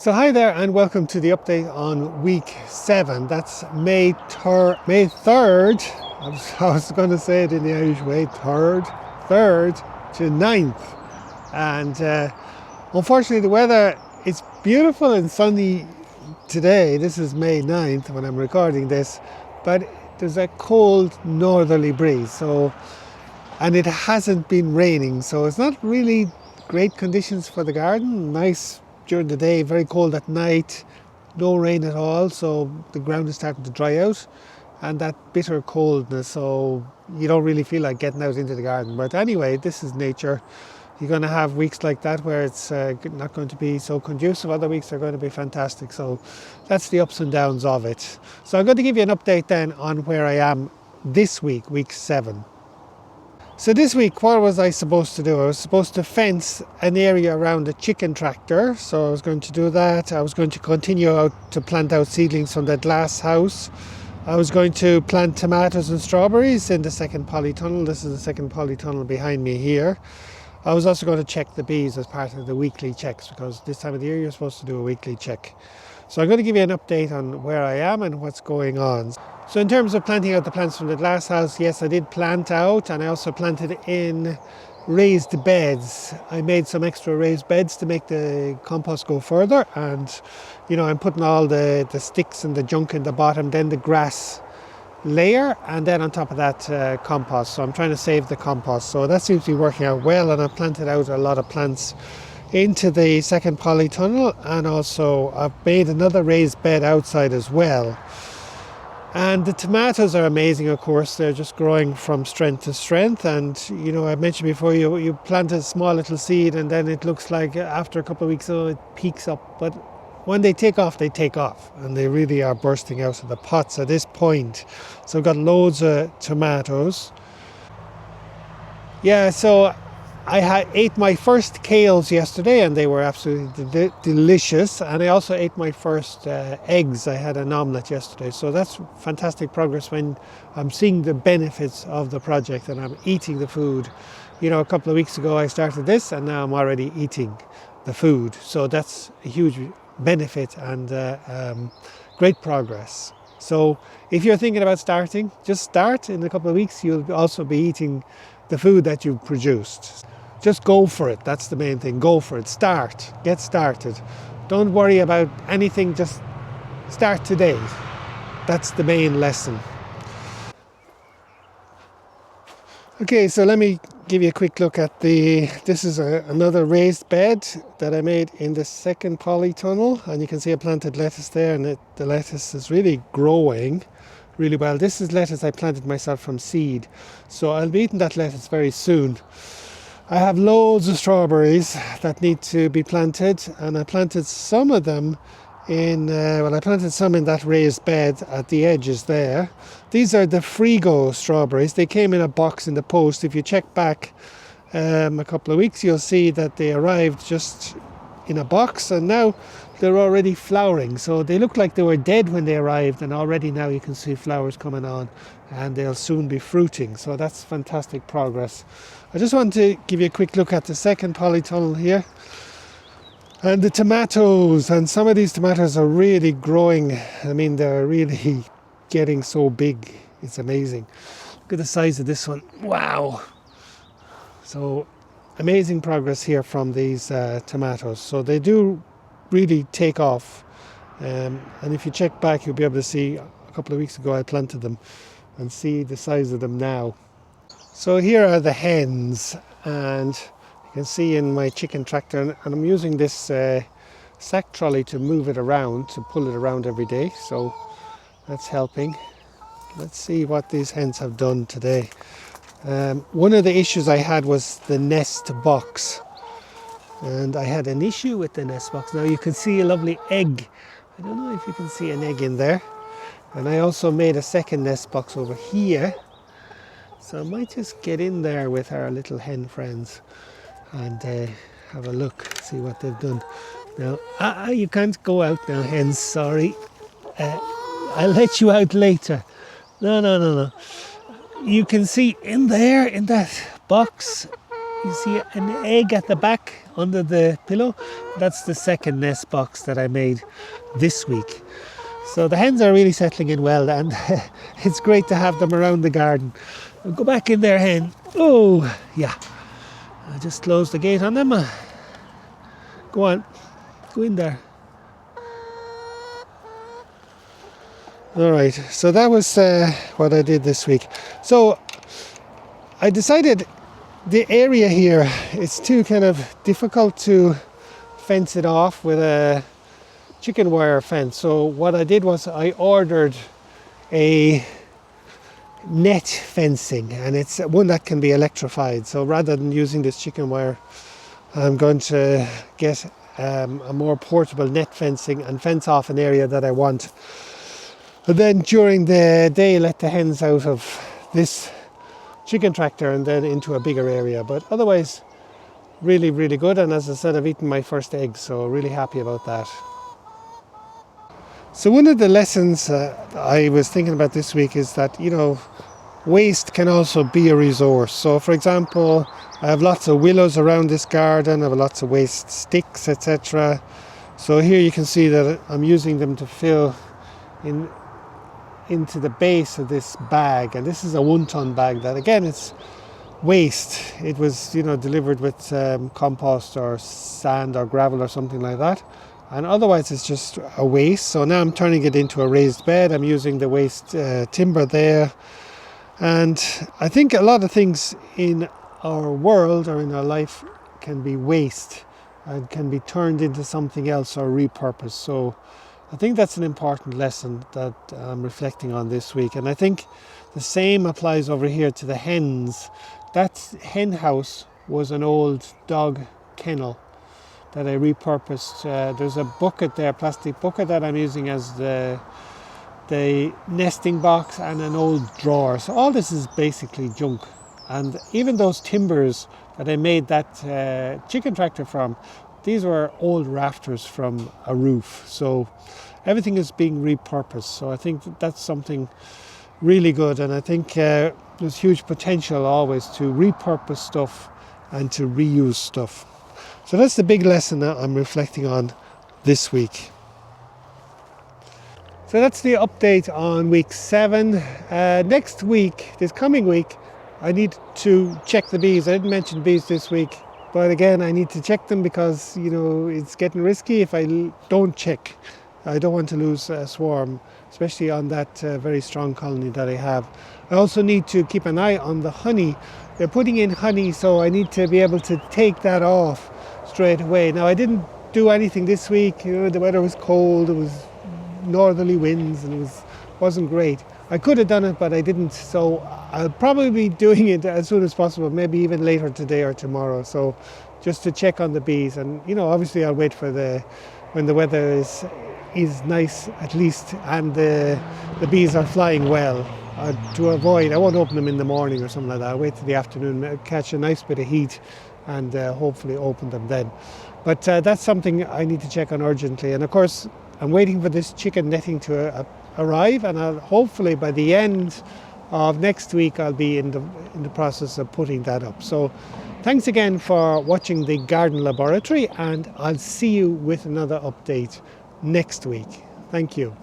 So hi there and welcome to the update on week 7. That's May 3rd. I was going to say it in the Irish way, 3rd to 9th. And unfortunately the weather is beautiful and sunny today. This is May 9th when I'm recording this, but there's a cold northerly breeze. And it hasn't been raining, so it's not really great conditions for the garden. Nice during the day, very cold at night, no rain at all, so the ground is starting to dry out, and that bitter coldness, so you don't really feel like getting out into the garden. But anyway, this is nature. You're going to have weeks like that where it's not going to be so conducive. Other weeks are going to be fantastic, so that's the ups and downs of it. So I'm going to give you an update then on where I am this week, week 7. So this week, what was I supposed to do? I was supposed to fence an area around a chicken tractor. So I was going to do that. I was going to continue out to plant out seedlings from the glass house. I was going to plant tomatoes and strawberries in the second polytunnel. This is the second polytunnel behind me here. I was also going to check the bees as part of the weekly checks, because this time of the year you're supposed to do a weekly check. So I'm going to give you an update on where I am and what's going on. So in terms of planting out the plants from the glass house, yes, I did plant out, and I also planted in raised beds. I made some extra raised beds to make the compost go further, and I'm putting all the sticks and the junk in the bottom, then the grass layer, and then on top of that compost. So I'm trying to save the compost. So that seems to be working out well, and I've planted out a lot of plants into the second polytunnel, and also I've made another raised bed outside as well. And the tomatoes are amazing, of course. They're just growing from strength to strength. And, I mentioned before, you plant a small little seed and then it looks like after a couple of weeks, it peaks up. But when they take off, and they really are bursting out of the pots at this point. So I've got loads of tomatoes. Yeah, so I ate my first kales yesterday and they were absolutely delicious, and I also ate my first eggs. I had an omelette yesterday, so that's fantastic progress when I'm seeing the benefits of the project and I'm eating the food. A couple of weeks ago I started this and now I'm already eating the food, so that's a huge benefit and great progress. So if you're thinking about starting, just start. In a couple of weeks you'll also be eating the food that you've produced. Just go for it. That's the main thing. Go for it. Start. Get started. Don't worry about anything. Just start today. That's the main lesson. Okay, so let me give you a quick look at this is another raised bed that I made in the second polytunnel, and you can see I planted lettuce there, and the lettuce is really growing really well. This is lettuce I planted myself from seed, so I'll be eating that lettuce very soon. I have loads of strawberries that need to be planted, and I planted some of them in that raised bed at the edges there. These are the Frigo strawberries. They came in a box in the post. If you check back a couple of weeks, you'll see that they arrived just in a box, and now they're already flowering. So they look like they were dead when they arrived, and already now you can see flowers coming on, and they'll soon be fruiting. So that's fantastic progress. I just want to give you a quick look at the second polytunnel here. And the tomatoes, and some of these tomatoes are really growing. I mean, they're really getting so big. It's amazing. Look at the size of this one. Wow. So amazing progress here from these tomatoes. So they do really take off. And if you check back, you'll be able to see a couple of weeks ago I planted them, and see the size of them now. So here are the hens, and you can see in my chicken tractor, and I'm using this sack trolley to move it around, to pull it around every day, so that's helping. Let's see what these hens have done today. One of the issues I had was the nest box, and I had an issue with the nest box. Now you can see a lovely egg. I don't know if you can see an egg in there. And I also made a second nest box over here. So I might just get in there with our little hen friends and have a look, see what they've done. Now, you can't go out now, hens, sorry. I'll let you out later. No. You can see in there, in that box, you see an egg at the back under the pillow. That's the second nest box that I made this week. So the hens are really settling in well, and it's great to have them around the garden. I'll go back in there, hen. Oh, yeah. I'll just close the gate on them. Go on, go in there. All right, so that was what I did this week. So I decided the area here, it's too kind of difficult to fence it off with a chicken wire fence. So what I did was I ordered a net fencing, and it's one that can be electrified. So rather than using this chicken wire, I'm going to get a more portable net fencing and fence off an area that I want. And then during the day, let the hens out of this chicken tractor and then into a bigger area. But otherwise, really, really good. And as I said, I've eaten my first egg, so really happy about that. So one of the lessons I was thinking about this week is that, you know, waste can also be a resource. So for example, I have lots of willows around this garden, I have lots of waste sticks, etc. So here you can see that I'm using them to fill into the base of this bag, and this is a 1-tonne bag that, again, it's waste. It was, you know, delivered with compost or sand or gravel or something like that, and otherwise it's just a waste. So now I'm turning it into a raised bed. I'm using the waste timber there, and I think a lot of things in our world or in our life can be waste and can be turned into something else or repurposed. So I think that's an important lesson that I'm reflecting on this week. And I think the same applies over here to the hens. That hen house was an old dog kennel that I repurposed. There's a bucket there, plastic bucket, that I'm using as the nesting box, and an old drawer. So all this is basically junk. And even those timbers that I made that chicken tractor from, these were old rafters from a roof. So everything is being repurposed. So I think that's something really good. And I think there's huge potential always to repurpose stuff and to reuse stuff. So that's the big lesson that I'm reflecting on this week. So that's the update on week 7. Next week, this coming week, I need to check the bees. I didn't mention bees this week, but again, I need to check them because, you know, it's getting risky if I don't check. I don't want to lose a swarm, especially on that very strong colony that I have. I also need to keep an eye on the honey. They're putting in honey, so I need to be able to take that off straight away. Now, I didn't do anything this week. You know, the weather was cold, it was northerly winds, and it wasn't great. I could have done it, but I didn't, so I'll probably be doing it as soon as possible, maybe even later today or tomorrow. So just to check on the bees, and, you know, obviously I'll wait for when the weather is nice at least, and the bees are flying well, to avoid, I won't open them in the morning or something like that. I'll wait till the afternoon, catch a nice bit of heat, and hopefully open them then. But that's something I need to check on urgently. And of course, I'm waiting for this chicken netting to arrive, and I'll hopefully by the end of next week I'll be in the process of putting that up. So thanks again for watching the Garden Laboratory, and I'll see you with another update next week. Thank you.